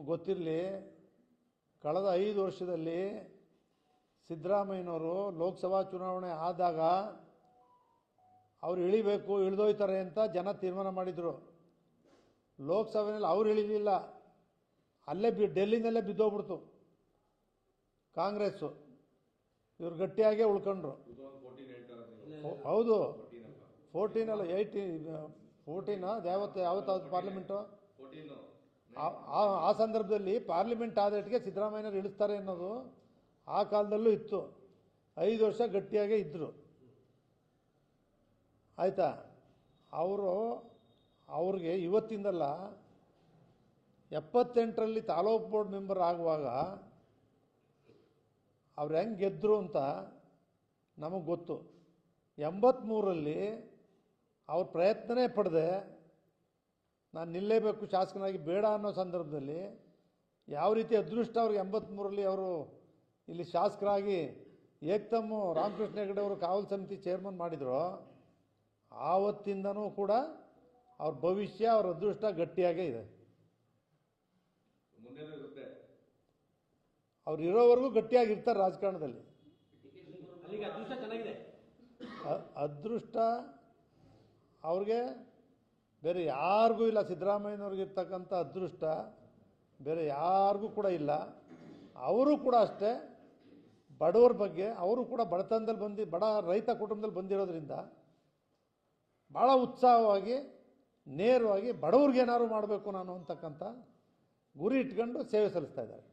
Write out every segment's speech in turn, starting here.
ನಿಮಗೆ ಗೊತ್ತಿರಲಿ, ಕಳೆದ 5 ವರ್ಷದಲ್ಲಿ ಸಿದ್ದರಾಮಯ್ಯನವರು ಲೋಕಸಭಾ ಚುನಾವಣೆ ಆದಾಗ ಅವ್ರು ಇಳಿಬೇಕು, ಇಳಿದೋಯ್ತಾರೆ ಅಂತ ಜನ ತೀರ್ಮಾನ ಮಾಡಿದರು. ಲೋಕಸಭೆಯಲ್ಲಿ ಅವ್ರು ಇಳಿಲಿಲ್ಲ, ಅಲ್ಲೇ ಡೆಲ್ಲಿನಲ್ಲೇ ಬಿದ್ದೋಗ್ಬಿಡ್ತು ಕಾಂಗ್ರೆಸ್ಸು. ಇವ್ರು ಗಟ್ಟಿಯಾಗೇ ಉಳ್ಕೊಂಡ್ರು. ಹೌದು, 14 ಅಲ್ಲ 14 ಯಾವತ್ತಾದ್ರು ಪಾರ್ಲಿಮೆಂಟು. ಆ ಸಂದರ್ಭದಲ್ಲಿ ಪಾರ್ಲಿಮೆಂಟ್ ಆದಟ್ಟಿಗೆ ಸಿದ್ದರಾಮಯ್ಯನವರು ಇಳಿಸ್ತಾರೆ ಅನ್ನೋದು ಆ ಕಾಲದಲ್ಲೂ ಇತ್ತು. 5 ವರ್ಷ ಗಟ್ಟಿಯಾಗೇ ಇದ್ದರು. ಆಯಿತಾ? ಅವ್ರಿಗೆ ಇವತ್ತಿಂದಲ್ಲ, 78ರಲ್ಲಿ ತಾಲೂಕು ಬೋರ್ಡ್ ಮೆಂಬರ್ ಆಗುವಾಗ ಅವ್ರು ಹೆಂಗೆ ಗೆದ್ದರು ಅಂತ ನಮಗೆ ಗೊತ್ತು. 83ರಲ್ಲಿ ಅವ್ರ ಪ್ರಯತ್ನನೇ ಪಡೆದೆ ನಾನು ನಿಲ್ಲೇಬೇಕು ಶಾಸಕನಾಗಿ, ಬೇಡ ಅನ್ನೋ ಸಂದರ್ಭದಲ್ಲಿ ಯಾವ ರೀತಿ ಅದೃಷ್ಟ ಅವ್ರಿಗೆ 83ರಲ್ಲಿ ಅವರು ಇಲ್ಲಿ ಶಾಸಕರಾಗಿ ಏಕ್ದಮ್ಮು ರಾಮಕೃಷ್ಣ ಹೆಗಡೆ ಅವರು ಕಾವಲು ಸಮಿತಿ ಚೇರ್ಮನ್ ಮಾಡಿದ್ರು. ಆವತ್ತಿಂದನೂ ಕೂಡ ಅವ್ರ ಭವಿಷ್ಯ, ಅವ್ರ ಅದೃಷ್ಟ ಗಟ್ಟಿಯಾಗೇ ಇದೆ. ಅವ್ರು ಇರೋವರೆಗೂ ಗಟ್ಟಿಯಾಗಿರ್ತಾರೆ ರಾಜಕಾರಣದಲ್ಲಿ. ಅದೃಷ್ಟ ಅವ್ರಿಗೆ ಬೇರೆ ಯಾರಿಗೂ ಇಲ್ಲ. ಸಿದ್ದರಾಮಯ್ಯನವ್ರಿಗಿರ್ತಕ್ಕಂಥ ಅದೃಷ್ಟ ಬೇರೆ ಯಾರಿಗೂ ಕೂಡ ಇಲ್ಲ. ಅವರು ಕೂಡ ಅಷ್ಟೇ, ಬಡವರ ಬಗ್ಗೆ ಅವರು ಕೂಡ ಬಡತನದಲ್ಲಿ ಬಡ ರೈತ ಕುಟುಂಬದಲ್ಲಿ ಬಂದಿರೋದ್ರಿಂದ ಭಾಳ ಉತ್ಸಾಹವಾಗಿ ನೇರವಾಗಿ ಬಡವ್ರಿಗೇನಾದ್ರು ಮಾಡಬೇಕು ನಾನು ಅಂತಕ್ಕಂಥ ಗುರಿ ಇಟ್ಕೊಂಡು ಸೇವೆ ಸಲ್ಲಿಸ್ತಾ ಇದ್ದಾರೆ.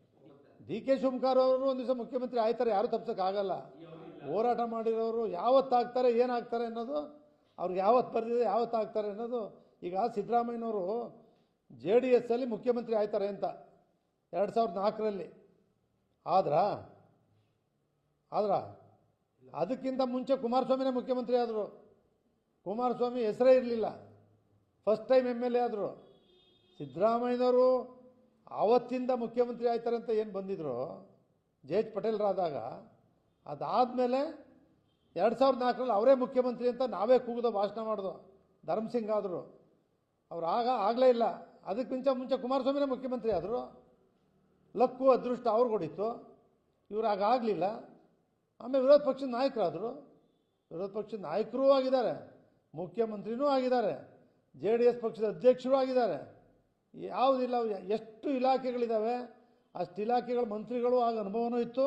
DK ಶಿವಕುಮಾರ್ ಅವರು ಒಂದು ದಿವಸ ಮುಖ್ಯಮಂತ್ರಿ ಆಯ್ತಾರೆ, ಯಾರೂ ತಪ್ಪಿಸೋಕ್ಕಾಗಲ್ಲ. ಹೋರಾಟ ಮಾಡಿರೋರು ಯಾವತ್ತಾಗ್ತಾರೆ, ಏನಾಗ್ತಾರೆ ಅನ್ನೋದು ಅವ್ರಿಗೆ ಯಾವತ್ತು ಬರೆದಿದೆ, ಯಾವತ್ತಾಗ್ತಾರೆ ಅನ್ನೋದು. ಈಗ ಸಿದ್ದರಾಮಯ್ಯನವರು JDS ಅಲ್ಲಿ ಮುಖ್ಯಮಂತ್ರಿ ಆಯ್ತಾರೆ ಅಂತ 2004ರಲ್ಲಿ ಆದ್ರಾ? ಅದಕ್ಕಿಂತ ಮುಂಚೆ ಕುಮಾರಸ್ವಾಮಿನೇ ಮುಖ್ಯಮಂತ್ರಿ ಆದರು. ಕುಮಾರಸ್ವಾಮಿ ಹೆಸರೇ ಇರಲಿಲ್ಲ, ಫಸ್ಟ್ ಟೈಮ್ MLA ಆದರು. ಸಿದ್ದರಾಮಯ್ಯನವರು ಆವತ್ತಿಂದ ಮುಖ್ಯಮಂತ್ರಿ ಆಯ್ತಾರೆ ಅಂತ ಏನು ಬಂದಿದ್ರು JH ಪಟೇಲ್ರಾದಾಗ, ಅದಾದಮೇಲೆ 2004ರಲ್ಲಿ ಅವರೇ ಮುಖ್ಯಮಂತ್ರಿ ಅಂತ ನಾವೇ ಕೂಗಿದ ಭಾಷಣ ಮಾಡಿದೋ. ಧರ್ಮಸಿಂಗ್ ಆದರು, ಅವ್ರು ಆಗಲೇ ಇಲ್ಲ. ಅದಕ್ಕಿಂತ ಮುಂಚೆ ಕುಮಾರಸ್ವಾಮಿನೇ ಮುಖ್ಯಮಂತ್ರಿ ಆದರು. ಲಕ್ಕು ಅದೃಷ್ಟ ಅವ್ರಿಗೆ ಹೊಡಿತು, ಇವ್ರು ಆಗಲಿಲ್ಲ. ಆಮೇಲೆ ವಿರೋಧ ಪಕ್ಷದ ನಾಯಕರಾದರು, ವಿರೋಧ ಪಕ್ಷದ ನಾಯಕರೂ ಆಗಿದ್ದಾರೆ, ಮುಖ್ಯಮಂತ್ರಿನೂ ಆಗಿದ್ದಾರೆ, JDS ಪಕ್ಷದ ಅಧ್ಯಕ್ಷರೂ ಆಗಿದ್ದಾರೆ. ಯಾವುದಿಲ್ಲ, ಎಷ್ಟು ಇಲಾಖೆಗಳಿದ್ದಾವೆ ಅಷ್ಟು ಇಲಾಖೆಗಳ ಮಂತ್ರಿಗಳು ಆಗ ಅನುಭವನೂ ಇತ್ತು.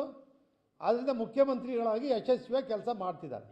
ಆದ್ದರಿಂದ ಮುಖ್ಯಮಂತ್ರಿಗಳಾಗಿ ಯಶಸ್ವಿಯಾಗಿ ಕೆಲಸ ಮಾಡ್ತಿದ್ದಾರೆ.